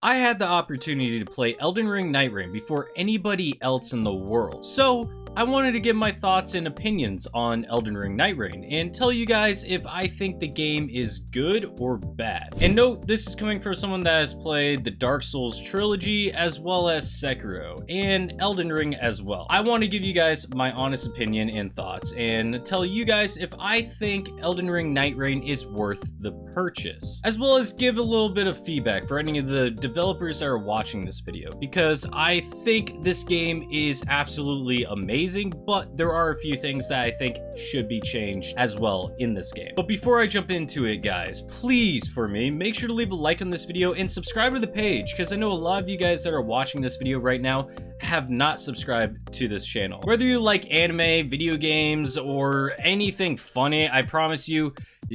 I had the opportunity to play Elden Ring NIGHTREIGN before anybody else in the world, so I wanted to give my thoughts and opinions on Elden Ring NIGHTREIGN and tell you guys if I think the game is good or bad. And note, this is coming from someone that has played the Dark Souls trilogy as well as Sekiro and Elden Ring as well. I want to give you guys my honest opinion and thoughts and tell you guys if I think Elden Ring NIGHTREIGN is worth the purchase, as well as give a little bit of feedback for any of the developers that are watching this video, because I think this game is absolutely amazing, but there are a few things that I think should be changed as well in this game. But before I jump into it, guys, please, for me, make sure to leave a like on this video and subscribe to the page, because I know a lot of you guys that are watching this video right now have not subscribed to this channel. Whether you like anime, video games, or anything funny, I promise you,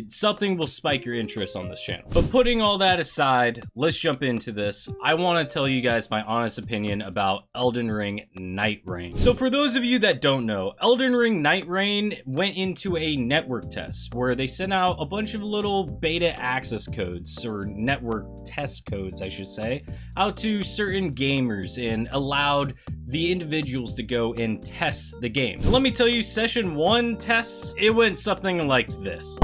something will spike your interest on this channel. But putting all that aside, let's jump into this. I want to tell you guys my honest opinion about Elden Ring NIGHTREIGN. So for those of you that don't know, Elden Ring NIGHTREIGN went into a network test where they sent out a bunch of little beta access codes, or network test codes I should say, out to certain gamers and allowed the individuals to go and test the game. And let me tell you, session 1 tests, it went something like this.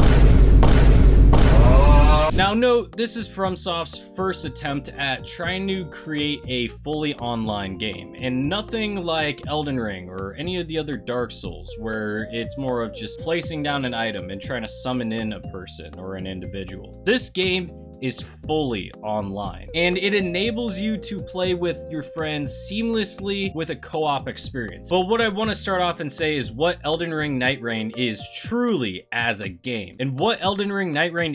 Now note, this is FromSoft's first attempt at trying to create a fully online game, and nothing like Elden Ring or any of the other Dark Souls, where it's more of just placing down an item and trying to summon in a person or an individual. This game is fully online, and it enables you to play with your friends seamlessly with a co-op experience. But what I want to start off and say is what Elden Ring NIGHTREIGN is truly as a game. And what Elden Ring NIGHTREIGN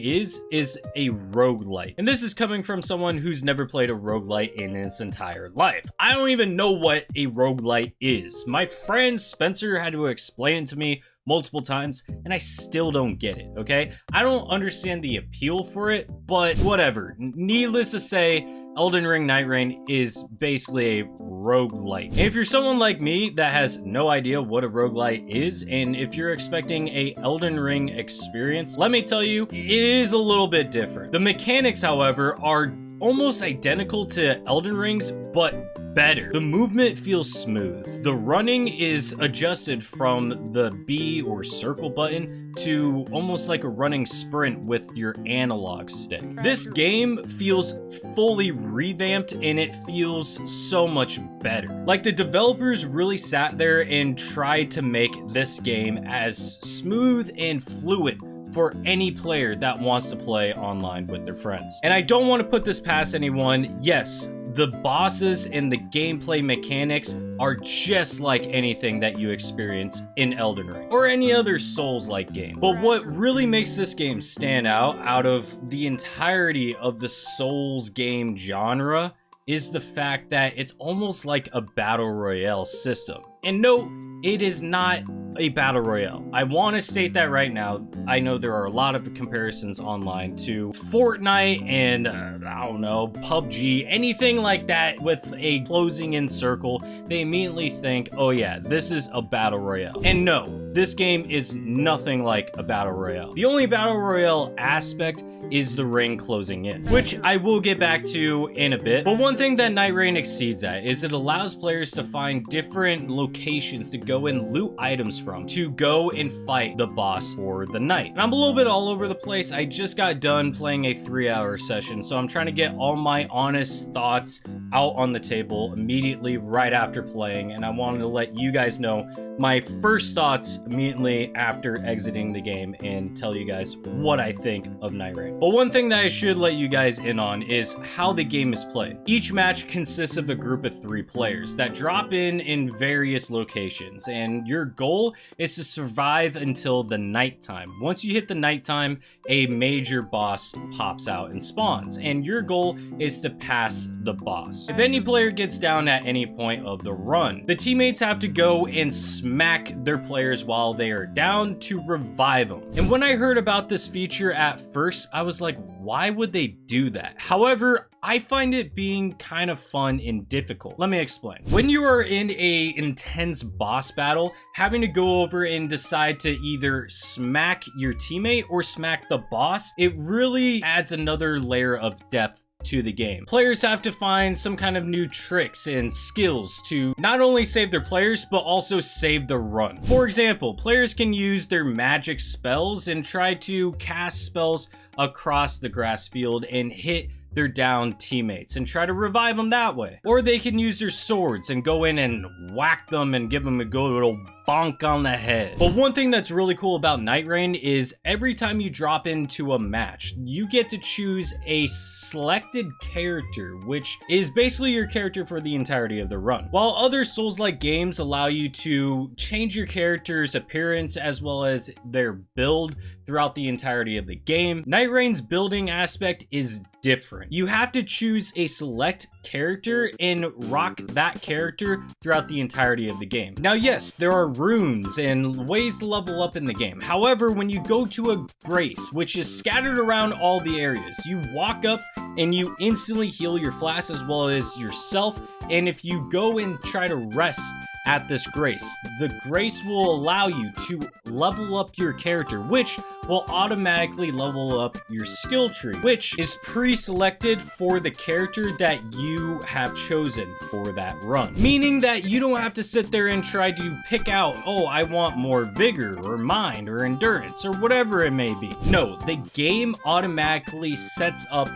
is a roguelite. And this is coming from someone who's never played a roguelite in his entire life. I don't even know what a roguelite is. My friend Spencer had to explain it to me multiple times, and I still don't get it, okay? I don't understand the appeal for it, but whatever. Needless to say, Elden Ring NIGHTREIGN is basically a roguelite. And if you're someone like me that has no idea what a roguelite is, and if you're expecting a Elden Ring experience, let me tell you, it is a little bit different. The mechanics, however, are almost identical to Elden Ring's, but better. The movement feels smooth. The running is adjusted from the B or circle button to almost like a running sprint with your analog stick. This game feels fully revamped, and it feels so much better. Like, the developers really sat there and tried to make this game as smooth and fluid for any player that wants to play online with their friends. And I don't want to put this past anyone. Yes, the bosses and the gameplay mechanics are just like anything that you experience in Elden Ring or any other Souls-like game. But what really makes this game stand out of the entirety of the Souls game genre is the fact that it's almost like a battle royale system. And no, it is not a battle royale. I want to state that right now. I know there are a lot of comparisons online to Fortnite and I don't know, PUBG, anything like that with a closing in circle. They immediately think, oh yeah, this is a battle royale. And no, this game is nothing like a battle royale. The only battle royale aspect is the ring closing in, which I will get back to in a bit. But one thing that NIGHTREIGN exceeds at is it allows players to find different locations to go and loot items from, to go and fight the boss or the knight. And I'm a little bit all over the place. I just got done playing a 3-hour session, so I'm trying to get all my honest thoughts out on the table immediately right after playing, and I wanted to let you guys know my first thoughts immediately after exiting the game and tell you guys what I think of NIGHTREIGN. But one thing that I should let you guys in on is how the game is played. Each match consists of a group of 3 players that drop in various locations, and your goal is to survive until the nighttime. Once you hit the nighttime, a major boss pops out and spawns, and your goal is to pass the boss. If any player gets down at any point of the run, the teammates have to go and smack their players while they are down to revive them. And when I heard about this feature at first, I was like, why would they do that? However, I find it being kind of fun and difficult. Let me explain. When you are in a intense boss battle, having to go over and decide to either smack your teammate or smack the boss, it really adds another layer of depth to the game. Players have to find some kind of new tricks and skills to not only save their players, but also save the run. For example, players can use their magic spells and try to cast spells across the grass field and hit their down teammates and try to revive them that way. Or they can use their swords and go in and whack them and give them a good old bonk on the head. But one thing that's really cool about NIGHTREIGN is every time you drop into a match, you get to choose a selected character, which is basically your character for the entirety of the run. While other Souls-like games allow you to change your character's appearance as well as their build throughout the entirety of the game, NIGHTREIGN's building aspect is different. You have to choose a select character and rock that character throughout the entirety of the game. Now, yes, there are runes and ways to level up in the game. However, when you go to a grace, which is scattered around all the areas, you walk up and you instantly heal your flask as well as yourself. And if you go and try to rest at this grace, the grace will allow you to level up your character, which will automatically level up your skill tree, which is pre-selected for the character that you have chosen for that run. Meaning that you don't have to sit there and try to pick out, oh, I want more vigor or mind or endurance or whatever it may be. No, the game automatically sets up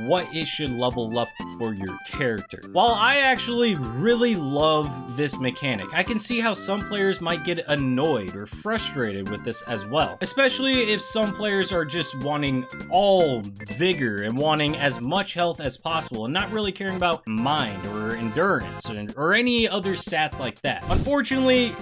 what it should level up for your character. While I actually really love this mechanic, I can see how some players might get annoyed or frustrated with this as well. Especially if some players are just wanting all vigor and wanting as much health as possible and not really caring about mind or endurance or any other stats like that. Unfortunately,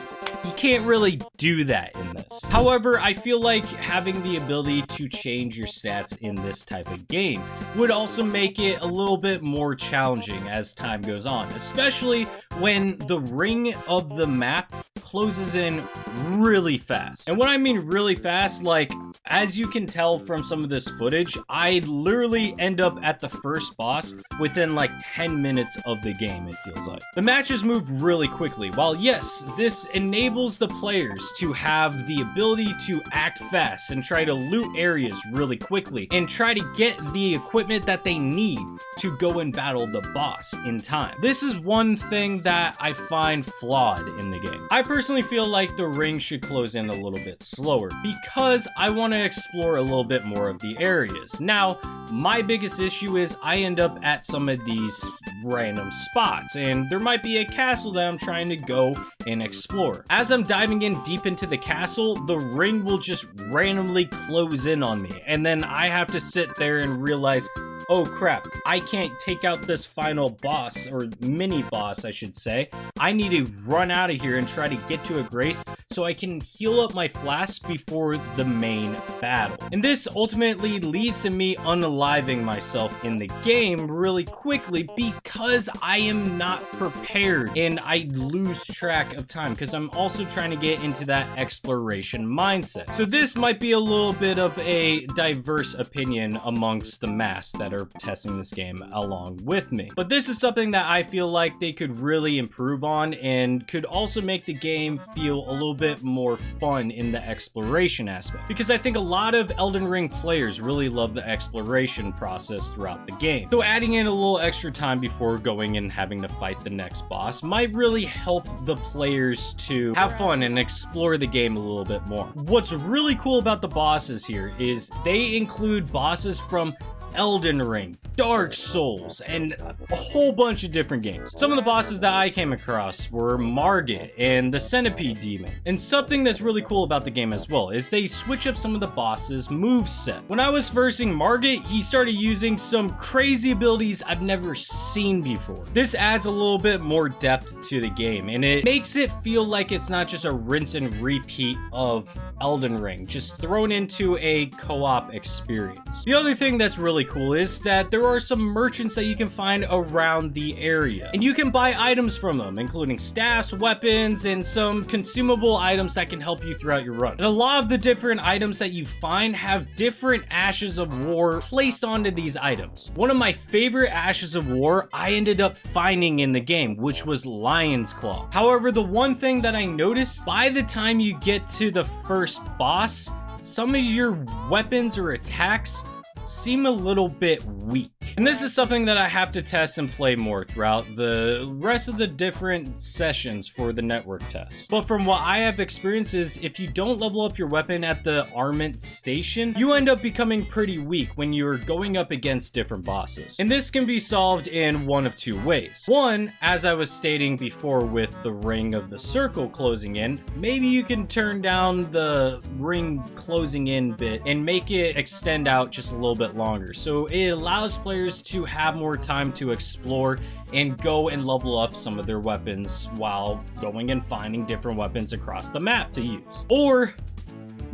you can't really do that in this. However, I feel like having the ability to change your stats in this type of game would also make it a little bit more challenging as time goes on, especially when the ring of the map closes in really fast. And what I mean really fast, like, as you can tell from some of this footage, I literally end up at the first boss within like 10 minutes of the game, it feels like. The matches move really quickly. While yes, this enables the players to have the ability to act fast and try to loot areas really quickly and try to get the equipment that they need to go and battle the boss in time. This is one thing that I find flawed in the game. I personally feel like the ring should close in a little bit slower because I want to explore a little bit more of the areas. Now, my biggest issue is I end up at some of these random spots and there might be a castle that I'm trying to go and explore. As I'm diving in deep into the castle, the ring will just randomly close in on me, and then I have to sit there and realize, oh crap, I can't take out this final boss, or mini boss I should say. I need to run out of here and try to get to a grace so I can heal up my flask before the main battle. And this ultimately leads to me unaliving myself in the game really quickly because I am not prepared and I lose track of time because I'm also trying to get into that exploration mindset. So this might be a little bit of a diverse opinion amongst the mass that are testing this game along with me. But this is something that I feel like they could really improve on and could also make the game feel a little bit more fun in the exploration aspect. Because I think a lot of Elden Ring players really love the exploration process throughout the game. So adding in a little extra time before going and having to fight the next boss might really help the players to have fun and explore the game a little bit more. What's really cool about the bosses here is they include bosses from Elden Ring, Dark Souls, and a whole bunch of different games. Some of the bosses that I came across were Margit and the Centipede Demon. And something that's really cool about the game as well is they switch up some of the bosses' moveset. When I was versing Margit, he started using some crazy abilities I've never seen before. This adds a little bit more depth to the game, and it makes it feel like it's not just a rinse and repeat of Elden Ring, just thrown into a co-op experience. The other thing that's really cool is that there are some merchants that you can find around the area, and you can buy items from them, including staffs, weapons, and some consumable items that can help you throughout your run. And a lot of the different items that you find have different ashes of war placed onto these items. One of my favorite ashes of war I ended up finding in the game, which was Lion's Claw. However, the one thing that I noticed, by the time you get to the first boss, some of your weapons or attacks seem a little bit weak. And this is something that I have to test and play more throughout the rest of the different sessions for the network test. But from what I have experienced is if you don't level up your weapon at the armament station, you end up becoming pretty weak when you're going up against different bosses. And this can be solved in one of two ways. One, as I was stating before with the ring of the circle closing in, maybe you can turn down the ring closing in bit and make it extend out just a little bit longer. So it allows players to have more time to explore and go and level up some of their weapons while going and finding different weapons across the map to use. Or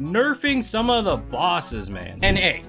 nerfing some of the bosses, man. And hey,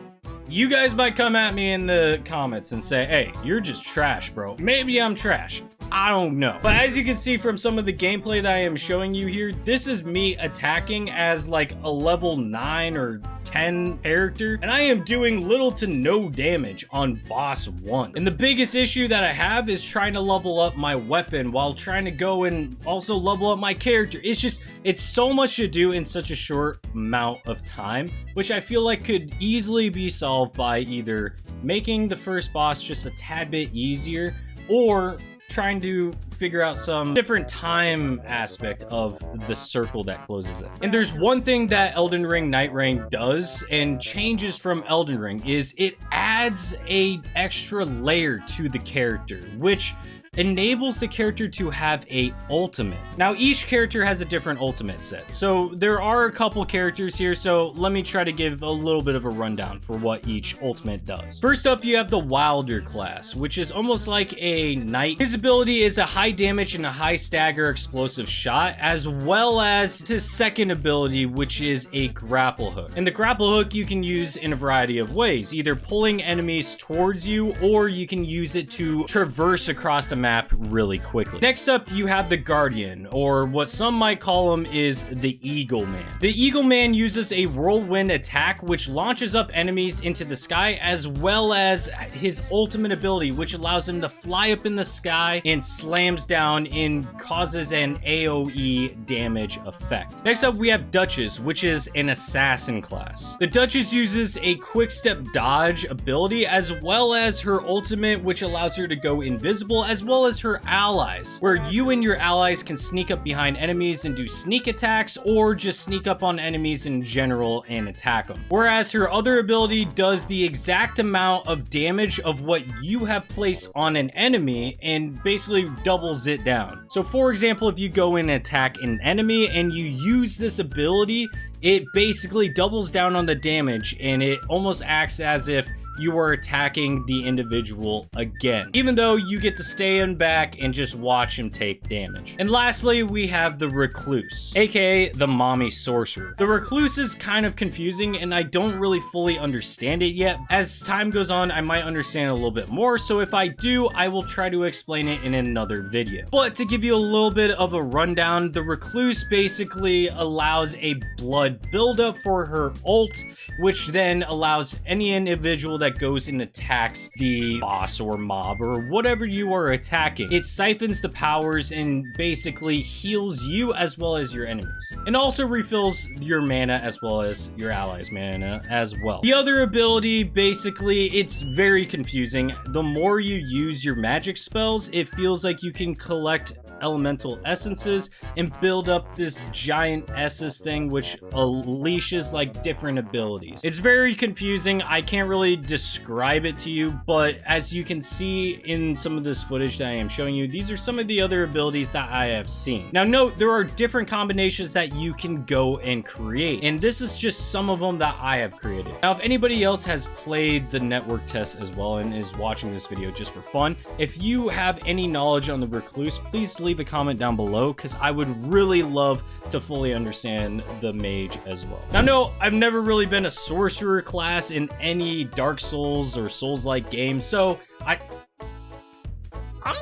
you guys might come at me in the comments and say, hey, you're just trash, bro. Maybe I'm trash. I don't know. But as you can see from some of the gameplay that I am showing you here, this is me attacking as like a level 9 or 10 character, and I am doing little to no damage on boss 1. And the biggest issue that I have is trying to level up my weapon while trying to go and also level up my character. It's so much to do in such a short amount of time, which I feel like could easily be solved by either making the first boss just a tad bit easier or trying to figure out some different time aspect of the circle that closes it. And there's one thing that Elden Ring NIGHTREIGN does and changes from Elden Ring is it adds a extra layer to the character, which enables the character to have a ultimate. Now, each character has a different ultimate set, so there are a couple characters here, so let me try to give a little bit of a rundown for what each ultimate does. First up, you have the Wilder class, which is almost like a knight. His ability is a high damage and a high stagger explosive shot, as well as his second ability, which is a grapple hook. And the grapple hook you can use in a variety of ways, either pulling enemies towards you, or you can use it to traverse across the map really quickly. Next up, you have the Guardian, or what some might call him is the Eagle Man. The Eagle Man uses a whirlwind attack which launches up enemies into the sky, as well as his ultimate ability, which allows him to fly up in the sky and slams down and causes an AoE damage effect. Next up, we have Duchess, which is an assassin class. The Duchess uses a quick step dodge ability, as well as her ultimate, which allows her to go invisible, as well as her allies, where you and your allies can sneak up behind enemies and do sneak attacks, or just sneak up on enemies in general and attack them. Whereas her other ability does the exact amount of damage of what you have placed on an enemy and basically doubles it down. So for example, if you go and attack an enemy and you use this ability, it basically doubles down on the damage, and it almost acts as if you are attacking the individual again, even though you get to stay in back and just watch him take damage. And lastly, we have the Recluse, aka the Mommy Sorcerer. The Recluse is kind of confusing, and I don't really fully understand it yet. As time goes on, I might understand a little bit more, so if I do, I will try to explain it in another video. But to give you a little bit of a rundown, the Recluse basically allows a blood buildup for her ult, which then allows any individual that goes and attacks the boss or mob or whatever you are attacking. It siphons the powers and basically heals you as well as your enemies, and also refills your mana as well as your allies' mana as well. The other ability, basically, it's very confusing. The more you use your magic spells, it feels like you can collect elemental essences and build up this giant essence thing which unleashes like different abilities. It's very confusing. I can't really describe it to you, but as you can see in some of this footage that I am showing you, these are some of the other abilities that I have seen. Now note, there are different combinations that you can go and create, and this is just some of them that I have created. Now if anybody else has played the network test as well and is watching this video just for fun, if you have any knowledge on the Recluse, please leave a comment down below, because I would really love to fully understand the mage as well. Now no, I've never really been a sorcerer class in any Dark Souls or Souls-like game, so I'm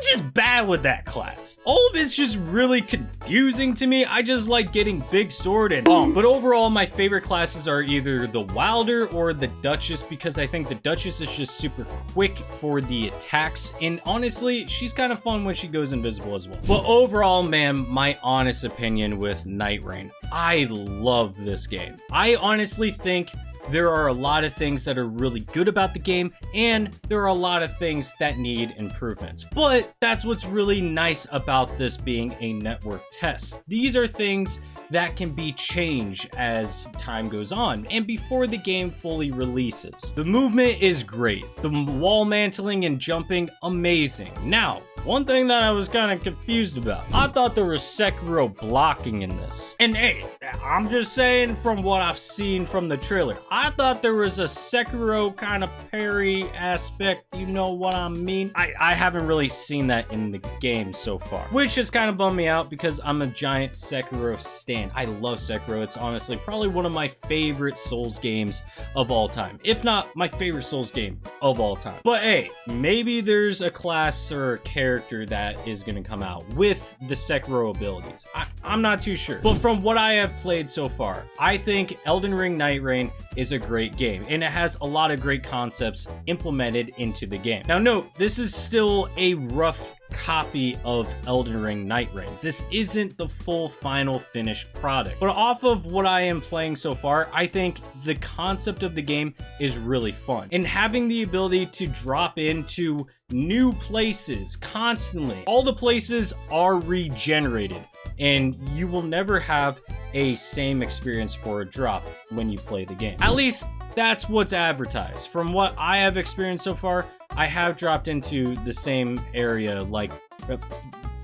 just bad with that class. All of it's just really confusing to me. I just like getting big sword and bomb. But overall, my favorite classes are either the Wilder or the Duchess, because I think the Duchess is just super quick for the attacks, and honestly, she's kind of fun when she goes invisible as well. But overall, man, my honest opinion with NIGHTREIGN, I love this game. I honestly think there are a lot of things that are really good about the game, and there are a lot of things that need improvements. But that's what's really nice about this being a network test. These are things that can be changed as time goes on and before the game fully releases. The movement is great. The wall mantling and jumping, amazing. Now, one thing that I was kind of confused about, I thought there was Sekiro blocking in this. And hey, I'm just saying from what I've seen from the trailer, I thought there was a Sekiro kind of parry aspect, you know what I mean? I haven't really seen that in the game so far, which has kind of bummed me out because I'm a giant Sekiro stan. I love Sekiro. It's honestly probably one of my favorite Souls games of all time, if not my favorite Souls game of all time. But hey, maybe there's a class or a character that is going to come out with the Sekiro abilities. I'm not too sure. But from what I have played so far, I think Elden Ring NIGHTREIGN is a great game, and it has a lot of great concepts implemented into the game. Now note, this is still a rough copy of Elden Ring NIGHTREIGN. This isn't the full final finished product. But off of what I am playing so far, I think the concept of the game is really fun. And having the ability to drop into new places constantly. All the places are regenerated, and you will never have a same experience for a drop when you play the game. At least that's what's advertised. From what I have experienced so far, I have dropped into the same area like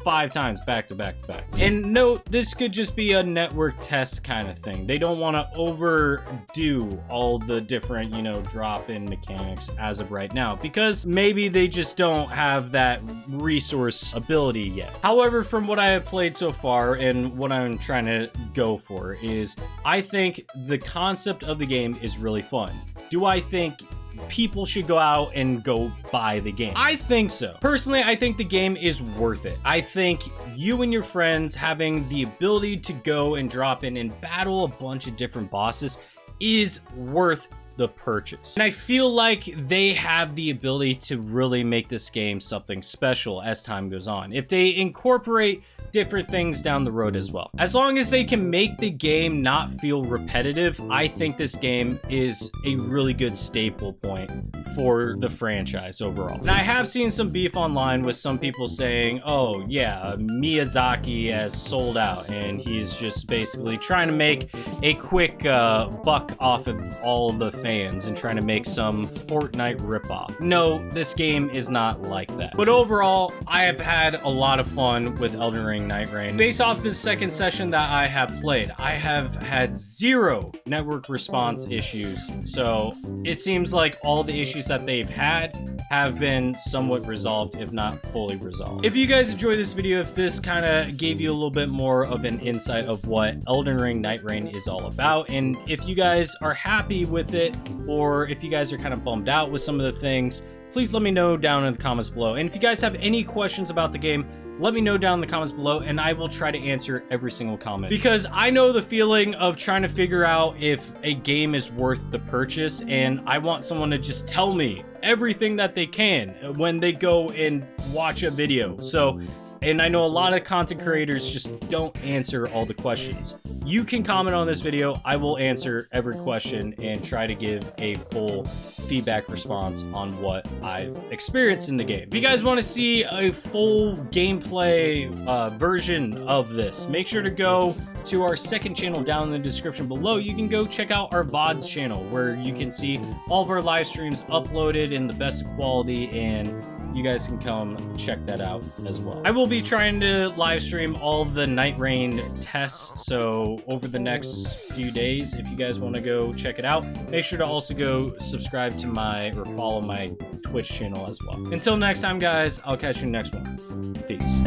5 times back to back to back. And note, this could just be a network test kind of thing. They don't want to overdo all the different, you know, drop-in mechanics as of right now, because maybe they just don't have that resource ability yet. However, from what I have played so far and what I'm trying to go for is, I think the concept of the game is really fun. Do I think people should go out and go buy the game? I think so. Personally, I think the game is worth it. I think you and your friends having the ability to go and drop in and battle a bunch of different bosses is worth the purchase. And I feel like they have the ability to really make this game something special as time goes on, if they incorporate different things down the road as well. As long as they can make the game not feel repetitive, I think this game is a really good staple point for the franchise overall. And I have seen some beef online with some people saying, oh yeah, Miyazaki has sold out and he's just basically trying to make a quick buck off of all the fans and trying to make some Fortnite ripoff. No, this game is not like that. But overall, I have had a lot of fun with Elden Ring NIGHTREIGN. Based off the second session that I have played, I have had 0 network response issues. So it seems like all the issues that they've had have been somewhat resolved, if not fully resolved. If you guys enjoyed this video, if this kind of gave you a little bit more of an insight of what Elden Ring NIGHTREIGN is all about, and if you guys are happy with it, or if you guys are kind of bummed out with some of the things, please let me know down in the comments below. And if you guys have any questions about the game, let me know down in the comments below, and I will try to answer every single comment. Because I know the feeling of trying to figure out if a game is worth the purchase, and I want someone to just tell me everything that they can when they go and watch a video. So, and I know a lot of content creators just don't answer all the questions. You can comment on this video. I will answer every question and try to give a full feedback response on what I've experienced in the game. If you guys want to see a full gameplay version of this, make sure to go to our second channel down in the description below. You can go check out our VODs channel where you can see all of our live streams uploaded in the best quality, and you guys can come check that out as well. I will be trying to live stream all the NIGHTREIGN tests, so over the next few days, if you guys want to go check it out, make sure to also go subscribe to my, or follow my Twitch channel as well. Until next time, guys, I'll catch you in the next one. Peace.